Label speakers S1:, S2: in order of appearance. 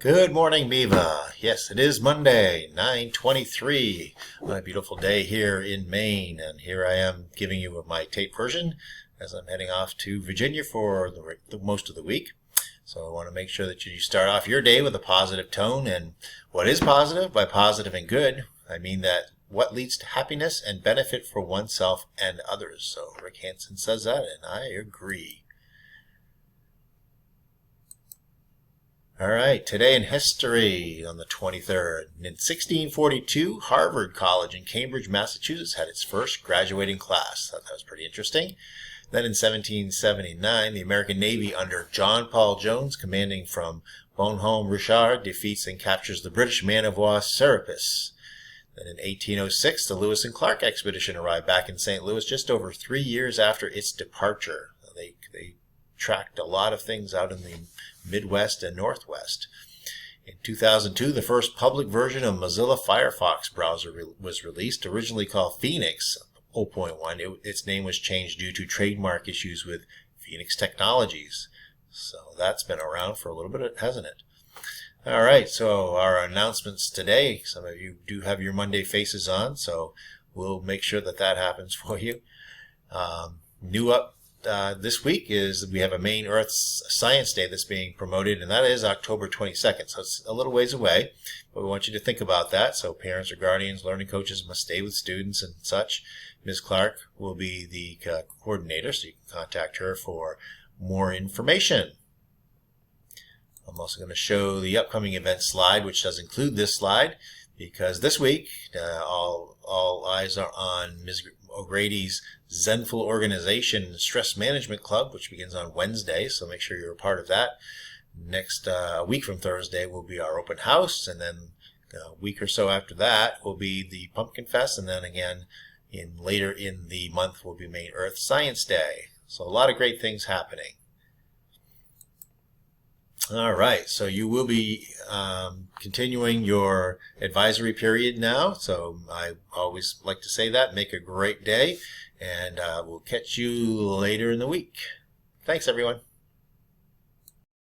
S1: Good morning, Miva. Yes, it is Monday, 9:23 on a beautiful day here in Maine. And here I am giving you my tape version as I'm heading off to Virginia for the most of the week. So I want to make sure that you start off your day with a positive tone. And what is positive? By positive and good, I mean that what leads to happiness and benefit for oneself and others. So Rick Hansen says that, and I agree. All right, today in history on the 23rd. In 1642, Harvard College in Cambridge, Massachusetts had its first graduating class. Thought that was pretty interesting. Then in 1779, the American Navy under John Paul Jones, commanding from Bonhomme Richard, defeats and captures the British man-of-war Serapis. Then in 1806, the Lewis and Clark expedition arrived back in St. Louis just over 3 years after its departure. They tracked a lot of things out in the Midwest and Northwest. In 2002, the first public version of Mozilla Firefox browser was released, originally called Phoenix 0.1. Its name was changed due to trademark issues with Phoenix Technologies. So that's been around for a little bit, hasn't it? All right, so our announcements today. Some of you do have your Monday faces on, so we'll make sure that happens for you. New up this week is we have a Maine Earth Science Day that's being promoted, and that is October 22nd. So it's a little ways away, but we want you to think about that. So parents or guardians, learning coaches must stay with students and such. Ms. Clark will be the coordinator, so you can contact her for more information. I'm also going to show the upcoming event slide, which does include this slide, because this week all eyes are on Ms. O'Grady's Zenful Organization Stress Management Club, which begins on Wednesday, so make sure you're a part of that. Next week from Thursday will be our open house, and then a week or so after that will be the Pumpkin Fest, and then again later in the month will be Maine Earth Science Day. So a lot of great things happening. All right, so you will be continuing your advisory period now. So I always like to say that. Make a great day, and we'll catch you later in the week. Thanks, everyone.